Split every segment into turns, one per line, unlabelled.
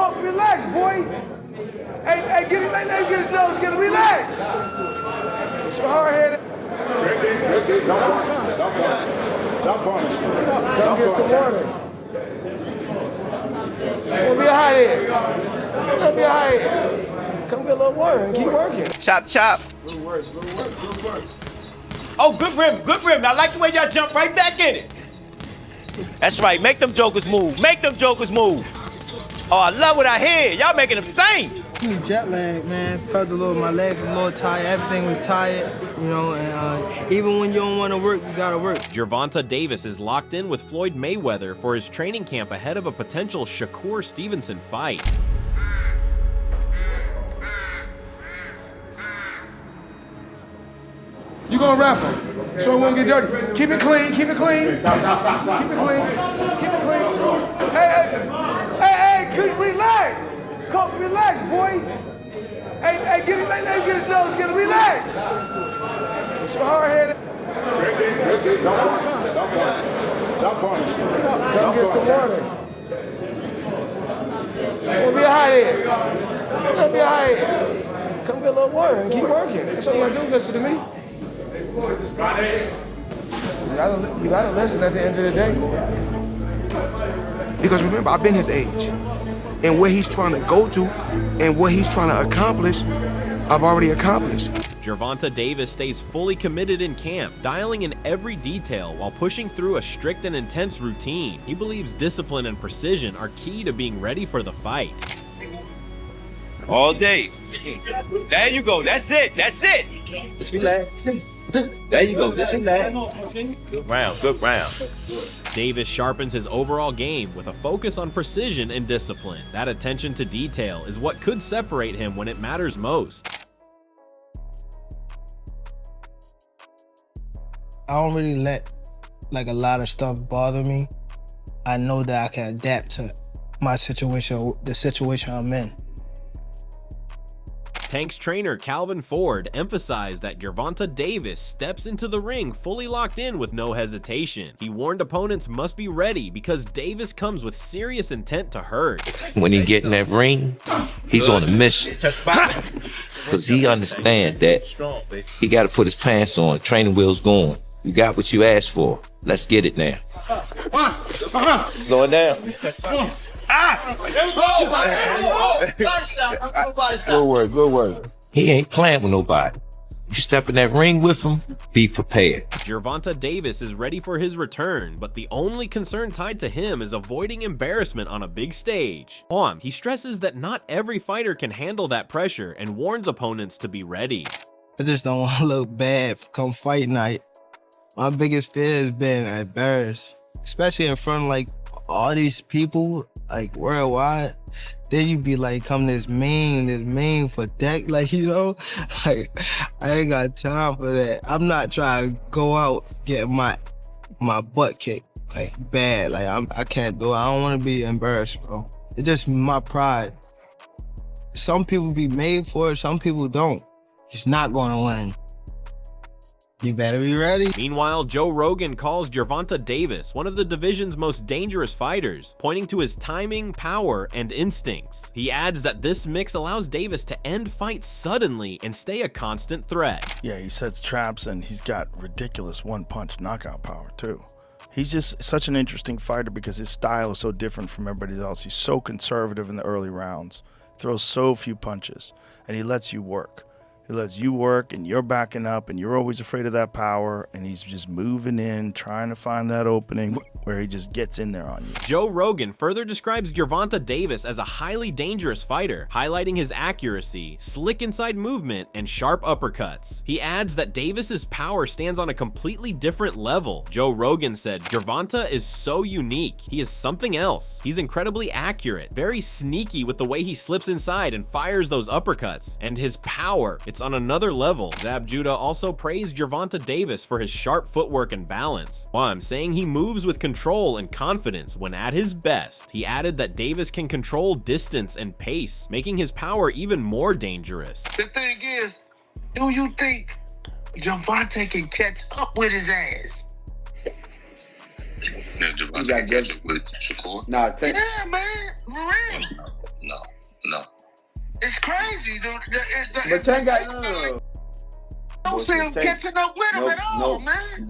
Come, relax, boy. Hey, get it, let him get his nose, get it, relax. So hard-headed.
Don't punish.
Come get some water. Don't be a hothead. Don't be a hothead. Come get a little water and keep working.
Chop, chop.
Good work.
Oh, good rim. I like the way y'all jump right back in it. That's right, make them jokers move. Oh, I love what I hear. Y'all making them sing.
Jet lag, man. Felt my legs were a little tired. Everything was tired, you know. And even when you don't want to work, you gotta work.
Gervonta Davis is locked in with Floyd Mayweather for his training camp ahead of a potential Shakur Stevenson fight.
You gonna raffle, so it won't get dirty. Keep it clean. Keep it clean. Hey, relax. Come, relax, boy. Hey, get it, let him get his nose, get it, relax. So hard-headed.
Don't punish.
Come get some water. Don't be a hothead. Don't be a hothead. Come get a little water and keep working. That's all you gotta do, listen to me. You gotta listen at the end of the day. Because remember, I've been his age. And where he's trying to go to and what he's trying to accomplish, I've already accomplished.
Gervonta Davis stays fully committed in camp, dialing in every detail while pushing through a strict and intense routine. He believes discipline and precision are key to being ready for the fight.
All day. There you go. That's it. Just relax. There you go. Just relax. Good round.
Davis sharpens his overall game with a focus on precision and discipline. That attention to detail is what could separate him when it matters most.
I don't really let a lot of stuff bother me. I know that I can adapt to my situation, the situation I'm in.
Tank's trainer Calvin Ford emphasized that Gervonta Davis steps into the ring fully locked in with no hesitation. He warned opponents must be ready because Davis comes with serious intent to hurt.
When he get in that ring, he's on a mission. Because he understands that he got to put his pants on, training wheels going. You got what you asked for. Let's get it now. Slow it down. Good word. He ain't playing with nobody. You step in that ring with him, be prepared.
Gervonta Davis is ready for his return, but the only concern tied to him is avoiding embarrassment on a big stage. He stresses that not every fighter can handle that pressure and warns opponents to be ready.
I just don't want to look bad come fight night. My biggest fear has been embarrassed, especially in front of all these people, worldwide. Then you be come this mean for deck, I ain't got time for that. I'm not trying to go out getting my butt kicked, bad. I can't do it. I don't want to be embarrassed, bro. It's just my pride. Some people be made for it, some people don't. It's not going to win. You better be ready.
Meanwhile, Joe Rogan calls Gervonta Davis one of the division's most dangerous fighters, pointing to his timing, power, and instincts. He adds that this mix allows Davis to end fights suddenly and stay a constant threat.
Yeah, he sets traps and he's got ridiculous one-punch knockout power too. He's just such an interesting fighter because his style is so different from everybody else. He's so conservative in the early rounds, throws so few punches, and he lets you work. He lets you work and you're backing up and you're always afraid of that power, and he's just moving in, trying to find that opening where he just gets in there on you.
Joe Rogan further describes Gervonta Davis as a highly dangerous fighter, highlighting his accuracy, slick inside movement, and sharp uppercuts. He adds that Davis's power stands on a completely different level. Joe Rogan said, Gervonta is so unique. He is something else. He's incredibly accurate, very sneaky with the way he slips inside and fires those uppercuts, and his power, it's on another level. Zab Judah also praised Gervonta Davis for his sharp footwork and balance. While I'm saying he moves with control and confidence when at his best, he added that Davis can control distance and pace, making his power even more dangerous.
The thing is, do you think Gervonta can catch up with his ass?
Yeah, Gervonta can catch up with Shakur?
Yeah, man. For real.
No.
It's crazy, dude.
But Tank got no.
I don't see him catching up with him at all, man.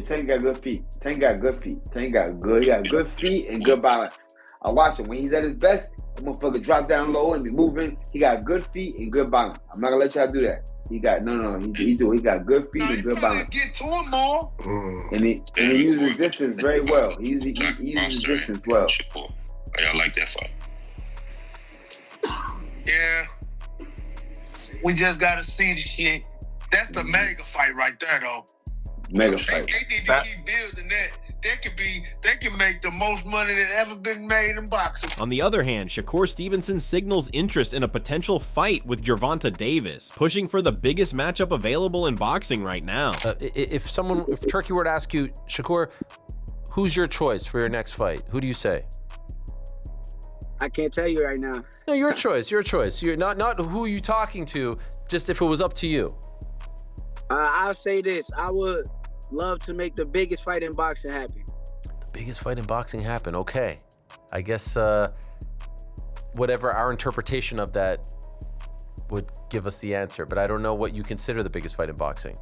Tank got good feet. Tank got good feet. He got good feet and good balance. I watch him when he's at his best. The motherfucker drop down low and be moving. He got good feet and good balance. I'm not gonna let y'all do that. He got He got good feet and good balance.
Get to him more.
And he uses distance very well. He uses distance well.
I like that fight.
Yeah. We just gotta see the shit. That's the mega fight right there, though.
Mega fight.
They need to keep building that. They can make the most money that ever been made in boxing.
On the other hand, Shakur Stevenson signals interest in a potential fight with Gervonta Davis, pushing for the biggest matchup available in boxing right now.
If Turkey were to ask you, Shakur, who's your choice for your next fight? Who do you say?
I can't tell you right now.
No, your choice. You're not who you talking to, just if it was up to you.
I'll say this. I would love to make the biggest fight in boxing happen.
The biggest fight in boxing happen. Okay. I guess whatever our interpretation of that would give us the answer, but I don't know what you consider the biggest fight in boxing.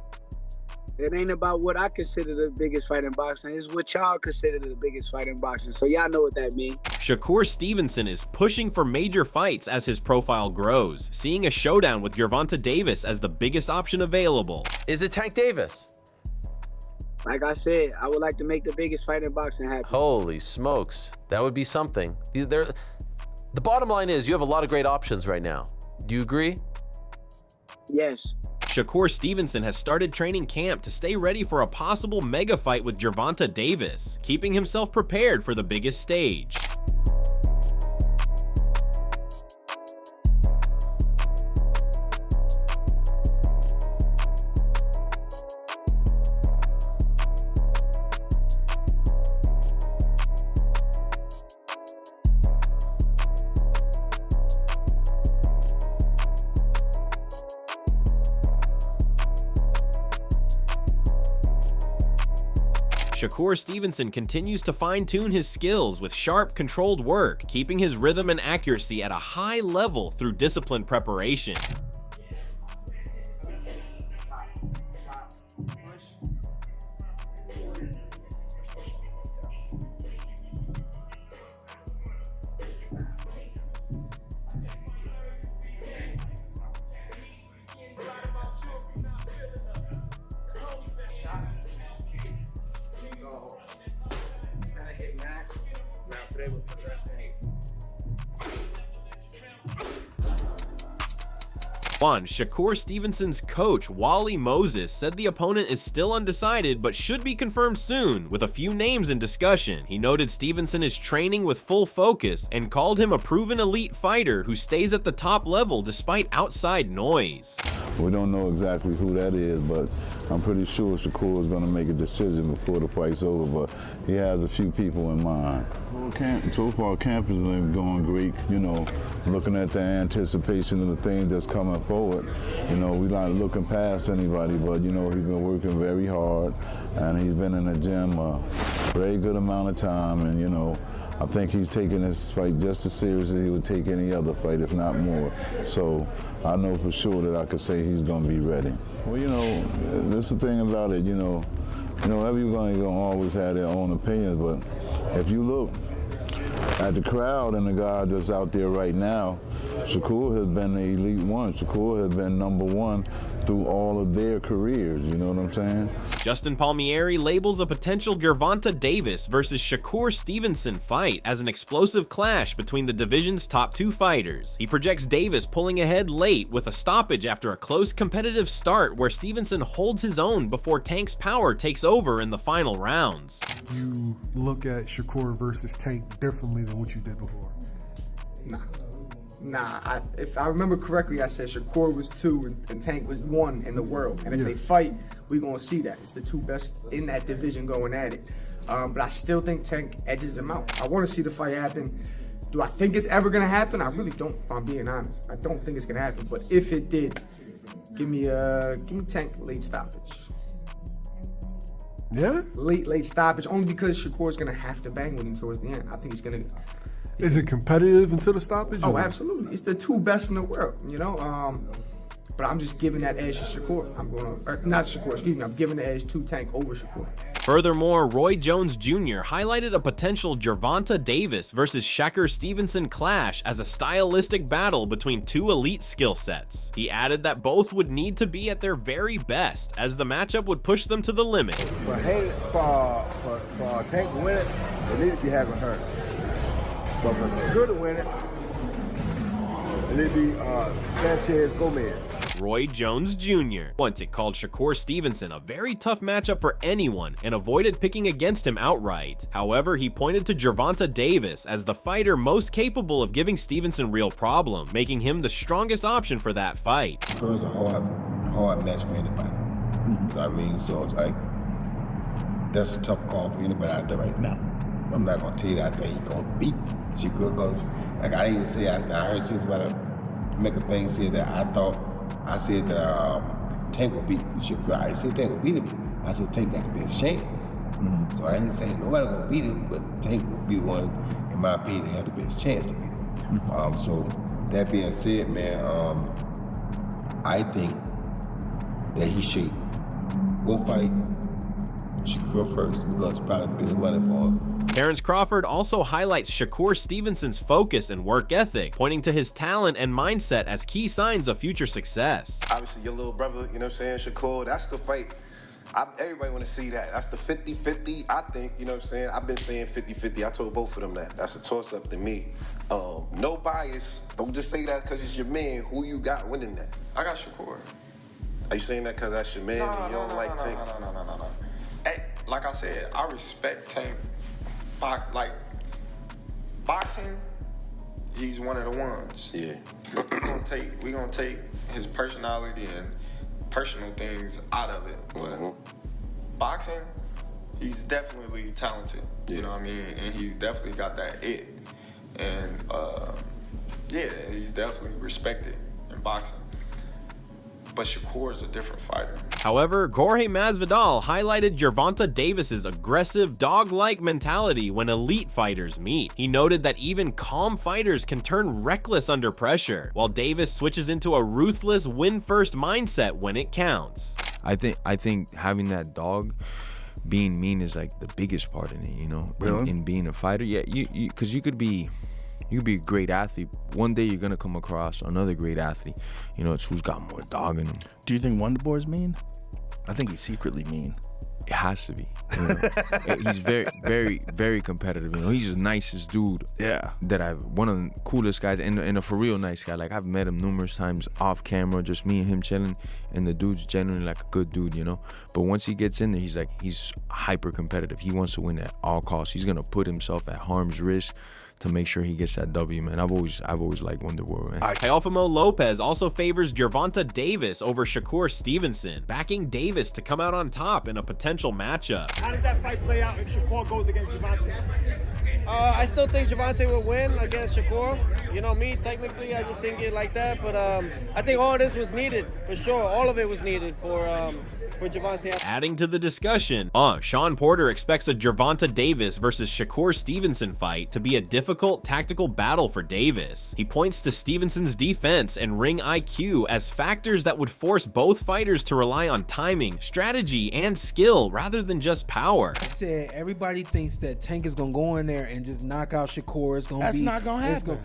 It ain't about what I consider the biggest fight in boxing. It's what y'all consider the biggest fight in boxing. So y'all know what that means.
Shakur Stevenson is pushing for major fights as his profile grows, seeing a showdown with Gervonta Davis as the biggest option available.
Is it Tank Davis?
Like I said, I would like to make the biggest fight in boxing happen.
Holy smokes. That would be something. The bottom line is you have a lot of great options right now. Do you agree?
Yes.
Shakur Stevenson has started training camp to stay ready for a possible mega fight with Gervonta Davis, keeping himself prepared for the biggest stage. Shakur Stevenson continues to fine-tune his skills with sharp, controlled work, keeping his rhythm and accuracy at a high level through disciplined preparation. Shakur Stevenson's coach, Wally Moses, said the opponent is still undecided but should be confirmed soon, with a few names in discussion. He noted Stevenson is training with full focus and called him a proven elite fighter who stays at the top level despite outside noise.
We don't know exactly who that is, but I'm pretty sure Shakur is going to make a decision before the fight's over, but he has a few people in mind. So far, camp has been going great, you know, looking at the anticipation of the things that's coming forward. You know, we're not looking past anybody, but, you know, he's been working very hard, and he's been in the gym a very good amount of time, and, you know, I think he's taking this fight just as serious as he would take any other fight, if not more. So I know for sure that I could say he's going to be ready. Well, you know, that's the thing about it, you know, everybody's going to always have their own opinions, but if you look at the crowd and the guy that's out there right now, Shakur has been the elite one. Shakur has been number one through all of their careers, you know what I'm saying?
Justin Palmieri labels a potential Gervonta Davis versus Shakur Stevenson fight as an explosive clash between the division's top two fighters. He projects Davis pulling ahead late with a stoppage after a close competitive start where Stevenson holds his own before Tank's power takes over in the final rounds.
You look at Shakur versus Tank differently than what you did before?
Nah, if I remember correctly, I said Shakur was 2 and Tank was 1 in the world. And if they fight, we're going to see that. It's the two best in that division going at it. But I still think Tank edges him out. I want to see the fight happen. Do I think it's ever going to happen? I really don't, if I'm being honest. I don't think it's going to happen. But if it did, give me Tank late stoppage.
Yeah?
Late stoppage, only because Shakur's going to have to bang with him towards the end. I think he's going to
Is it competitive until the stoppage?
Oh, absolutely. It's the two best in the world, you know. But I'm just giving that edge to Shakur. I'm giving the edge to Tank over Shakur.
Furthermore, Roy Jones Jr. highlighted a potential Gervonta Davis versus Shakur Stevenson clash as a stylistic battle between two elite skill sets. He added that both would need to be at their very best, as the matchup would push them to the limit.
For Tank to win it, they need to be having her. But for Shakur to win it, it need to be Sanchez Gomez.
Roy Jones Jr. once it called Shakur Stevenson a very tough matchup for anyone and avoided picking against him outright. However, he pointed to Gervonta Davis as the fighter most capable of giving Stevenson real problem, making him the strongest option for that fight.
Shakur's a hard match for anybody. You know what I mean? So it's like, that's a tough call for anybody out there right now. I'm not gonna tell you that I think he's gonna beat Shakur, because like I didn't even say, I heard since about to make a thing say that I said that Tank will beat Shakur. I said Tank will beat him. I said Tank got the best chance. So I didn't say nobody gonna beat him, but Tank will be the one, in my opinion, that have the best chance to beat him. So that being said, man, I think that he should go fight Shakur first, because it's probably big money for him.
Terence Crawford also highlights Shakur Stevenson's focus and work ethic, pointing to his talent and mindset as key signs of future success.
Obviously, your little brother, you know what I'm saying, Shakur, that's the fight. Everybody want to see that. That's the 50-50, I think, you know what I'm saying? I've been saying 50-50. I told both of them that. That's a toss-up to me. No bias. Don't just say that because it's your man. Who you got winning that?
I got Shakur.
Are you saying that because that's your man and you don't like Tank?
No. Hey, like I said, I respect Tank. Like, boxing, he's one of the ones.
Yeah.
we gonna take his personality and personal things out of it. But boxing, he's definitely talented. You know what I mean? And he's definitely got that it. And yeah, he's definitely respected in boxing. But Shakur is a different fighter.
However, Jorge Masvidal highlighted Gervonta Davis's aggressive, dog-like mentality when elite fighters meet. He noted that even calm fighters can turn reckless under pressure, while Davis switches into a ruthless, win-first mindset when it counts.
I think having that dog, being mean, is like the biggest part in it, you know?
Really?
In being a fighter, yeah, because you could be a great athlete. One day you're gonna come across another great athlete. You know, it's who's got more dog in him.
Do you think Wonderboy's mean? I think he's secretly mean.
It has to be. You know? He's very, very, very competitive. You know, he's the nicest dude.
Yeah.
One of the coolest guys, and a for real nice guy. Like, I've met him numerous times off camera, just me and him chilling, and the dude's genuinely like a good dude, you know. But once he gets in there, he's hyper competitive. He wants to win at all costs. He's gonna put himself at harm's risk to make sure he gets that W, man. I've always liked Wonderboy, man.
Teofimo Lopez also favors Gervonta Davis over Shakur Stevenson, backing Davis to come out on top in a potential matchup.
How does that fight play out if Shakur goes against Gervonta?
I still think Gervonta will win against Shakur. You know me, technically, I just think it like that. But I think all this was needed, for sure. All of it was needed for Gervonta.
Adding to the discussion, Sean Porter expects a Gervonta Davis versus Shakur Stevenson fight to be a difficult tactical battle for Davis. He points to Stevenson's defense and ring IQ as factors that would force both fighters to rely on timing, strategy, and skill rather than just power.
I said everybody thinks that Tank is gonna go in there and just knock out Shakur. It's gonna
That's not gonna happen.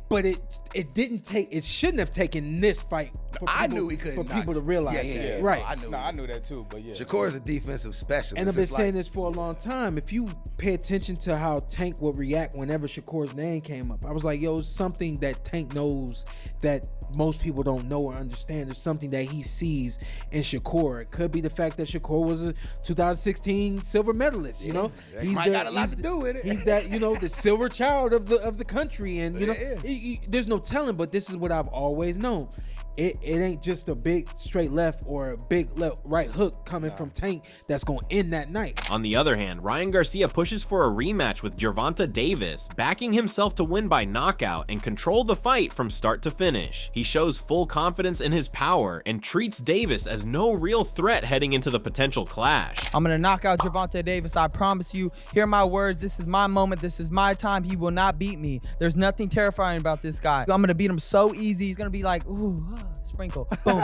But it didn't take. It shouldn't have taken this fight.
I knew he couldn't.
For people to realize,
yeah.
right?
I knew that too. But yeah, Shakur is a defensive specialist.
And I've been saying this for a long time. If you pay attention to how Tank would react whenever Shakur's name came up, I was like, yo, it's something that Tank knows that most people don't know or understand. There's something that he sees in Shakur. It could be the fact that Shakur was a 2016 silver medalist. You know,
he got a lot to do with it.
He's that, you know, the silver child of the country, and you know, there's no telling. But this is what I've always known. it ain't just a big straight left or a big right hook coming from Tank that's going to end that night.
On the other hand, Ryan Garcia pushes for a rematch with Gervonta Davis, backing himself to win by knockout and control the fight from start to finish. He shows full confidence in his power and treats Davis as no real threat heading into the potential clash.
I'm gonna knock out Gervonta Davis, I promise you. Hear my words, this is my moment, this is my time. He will not beat me. There's nothing terrifying about this guy. I'm gonna beat him so easy. He's gonna be like, ooh, sprinkle, boom.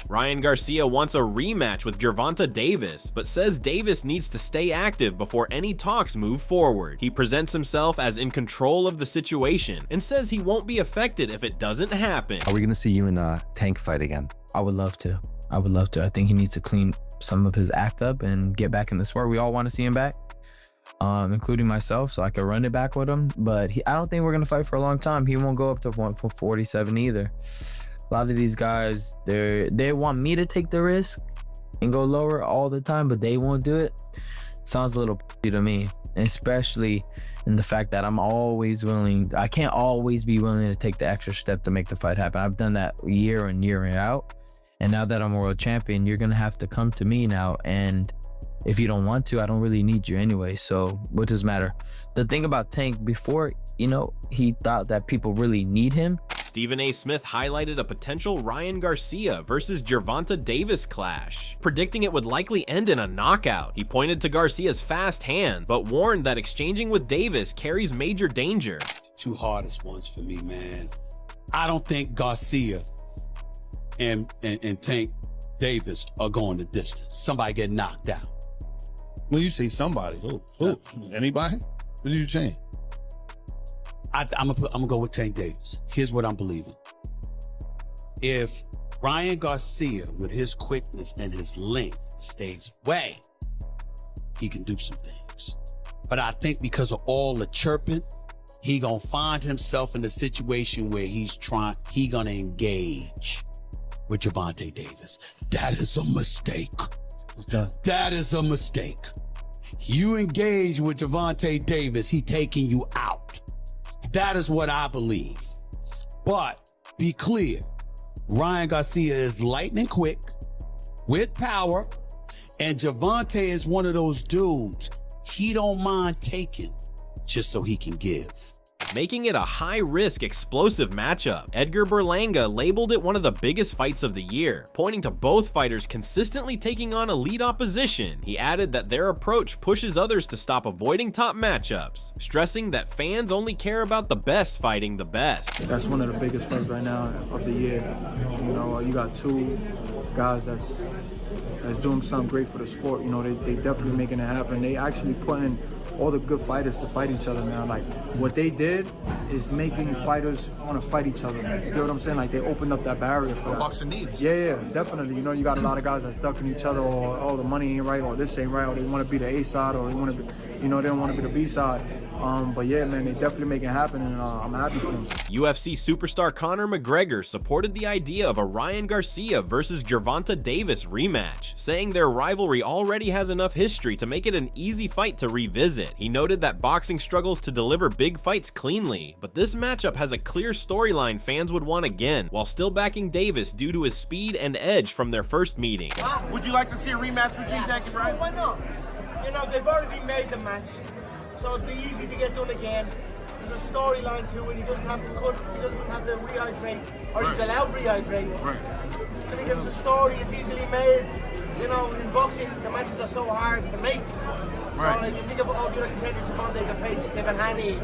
Ryan Garcia wants a rematch with Gervonta Davis, but says Davis needs to stay active before any talks move forward. He presents himself as in control of the situation and says he won't be affected if it doesn't happen.
Are we gonna see you and Tank fight again? I would love to. I would love to. I think he needs to clean some of his act up and get back in the sport. We all want to see him back, including myself, so I could run it back with him. But I don't think we're gonna fight for a long time. He won't go up to 147 either. A lot of these guys, they want me to take the risk and go lower all the time, but they won't do it. Sounds a little to me, especially in the fact that I'm always willing. I can't always be willing to take the extra step to make the fight happen. I've done that year in, year out. And now that I'm a world champion, you're gonna have to come to me now. And if you don't want to, I don't really need you anyway. So what does matter? The thing about Tank, before, he thought that people really need him.
Stephen A. Smith highlighted a potential Ryan Garcia versus Gervonta Davis clash, predicting it would likely end in a knockout. He pointed to Garcia's fast hand, but warned that exchanging with Davis carries major danger.
Two hardest ones for me, man. I don't think Garcia and Tank Davis are going the distance. Somebody get knocked out.
When you say somebody, who? Anybody? What are you saying?
I'm gonna go with Tank Davis. Here's what I'm believing. If Ryan Garcia, with his quickness and his length, stays away, he can do some things. But I think because of all the chirping, he gonna find himself in a situation where he gonna engage with Gervonta Davis. That is a mistake. That is a mistake. You engage with Gervonta Davis, he taking you out. That is what I believe. But be clear, Ryan Garcia is lightning quick, with power, and Gervonta is one of those dudes he don't mind taking just so he can give.
Making it a high-risk, explosive matchup. Edgar Berlanga labeled it one of the biggest fights of the year, pointing to both fighters consistently taking on elite opposition. He added that their approach pushes others to stop avoiding top matchups, stressing that fans only care about the best fighting the best.
That's one of the biggest fights right now of the year. You got two guys that's doing something great for the sport. They definitely making it happen. They actually putting all the good fighters to fight each other now. Like, what they did is making fighters want to fight each other. You know what I'm saying? Like, they opened up that barrier for that.
Boxing needs.
Yeah, definitely. You got a lot of guys that's ducking each other, or, oh, the money ain't right, or this ain't right, or they want to be the A side, or they want to be, they don't want to be the B side. But yeah, man, they definitely make it happen, and I'm happy for them.
UFC superstar Conor McGregor supported the idea of a Ryan Garcia versus Gervonta Davis rematch, saying their rivalry already has enough history to make it an easy fight to revisit. He noted that boxing struggles to deliver big fights cleanly, but this matchup has a clear storyline fans would want again, while still backing Davis due to his speed and edge from their first meeting.
Would you like to see a rematch between Tank and Ryan?
Why not? They've already made the match, so it'd be easy to get done again. There's a storyline to it. He doesn't have to cut, he doesn't have to rehydrate, or he's allowed rehydrate.
Right.
I think it's a story, it's easily made. In boxing, the matches are so hard to make.
Right.
So, you think of all the other contenders Gervonta to face, Stephen Haney,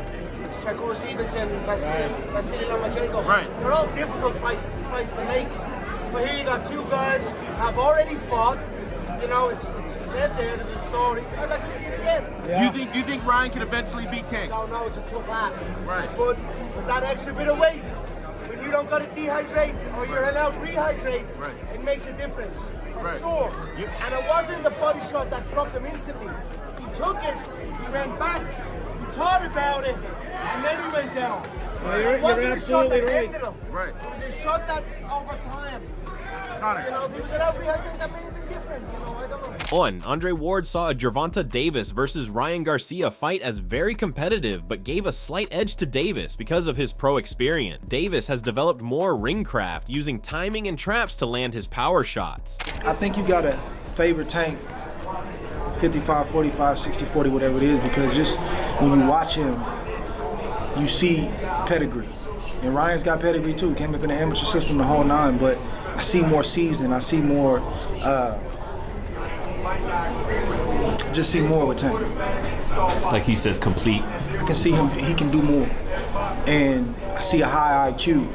Shakur Stevenson, Vasily Lomachenko.
Right.
They're all difficult fights to make. But here you got two guys have already fought. It's said there's a story. I'd like to see it again.
Yeah. Do you think Ryan can eventually beat Tank?
No, it's a tough ask.
Right.
But with that extra bit of weight, when you don't got to dehydrate or you're allowed to rehydrate, it makes a difference. For sure. And it wasn't the body shot that dropped him instantly. He took it, he went back, he thought about it, and then he went down. It wasn't a shot that ended him.
Right.
It was a shot that over time. You know, if it was an out reaction, that may have been different. You know, I don't know.
Andre Ward saw a Gervonta Davis versus Ryan Garcia fight as very competitive, but gave a slight edge to Davis because of his pro experience. Davis has developed more ring craft, using timing and traps to land his power shots.
I think you gotta favor Tank 55, 45, 60, 40, whatever it is, because just when you watch him, you see pedigree. And Ryan's got pedigree too, came up in the amateur system the whole nine, but I see more seasoned, I see more, just see more with Tank.
Like he says, complete.
I can see him, he can do more. And I see a high IQ.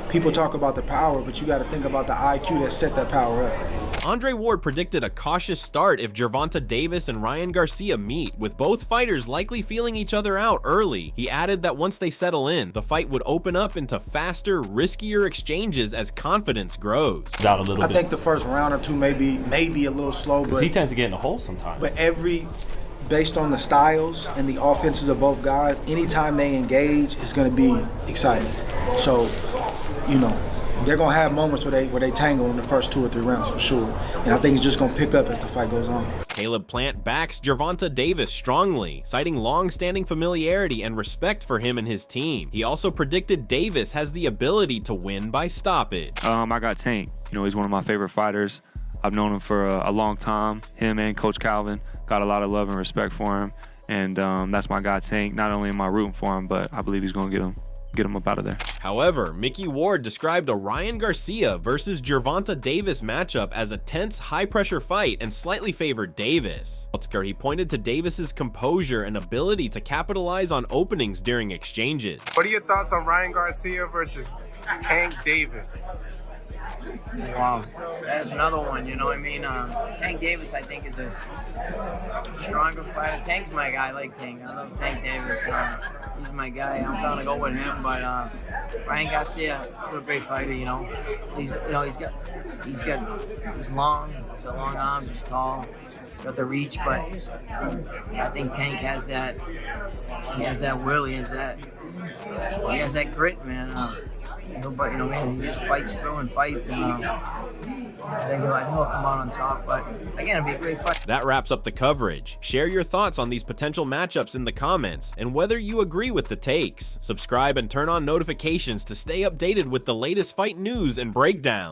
People talk about the power, but you gotta think about the IQ that set that power up.
Andre Ward predicted a cautious start if Gervonta Davis and Ryan Garcia meet, with both fighters likely feeling each other out early. He added that once they settle in, the fight would open up into faster, riskier exchanges as confidence grows.
Out a little
I
bit.
think the first round or two may be a little slow,
Because
but
he tends to get in the hole sometimes.
But based on the styles and the offenses of both guys, anytime they engage, it's going to be exciting. So, you know, they're going to have moments where they tangle in the first 2 or 3 rounds for sure. And I think it's just going to pick up as the fight goes on.
Caleb Plant backs Gervonta Davis strongly, citing long-standing familiarity and respect for him and his team. He also predicted Davis has the ability to win by stoppage.
I got Tank. You know, he's one of my favorite fighters. I've known him for a long time. Him and Coach Calvin got a lot of love and respect for him. And that's my guy Tank. Not only am I rooting for him, but I believe he's going to get him up out of there.
However, Mickey Ward described a Ryan Garcia versus Gervonta Davis matchup as a tense, high-pressure fight and slightly favored Davis. He pointed to Davis's composure and ability to capitalize on openings during exchanges.
What are your thoughts on Ryan Garcia versus Tank Davis?
Wow, that's another one, you know what I mean? Tank Davis, I think, is a stronger fighter. Tank's my guy, I like Tank. I love Tank Davis. He's my guy. I'm going to go with him, but Ryan Garcia is a great fighter, you know. He's long, he's got long arms, he's tall, got the reach, but I think Tank has that, he has that will, he has that grit, man. But, you know, man, he just fights through and fights, and I think he'll come out on top. But again, it'll be a great fight.
That wraps up the coverage. Share your thoughts on these potential matchups in the comments and whether you agree with the takes. Subscribe and turn on notifications to stay updated with the latest fight news and breakdowns.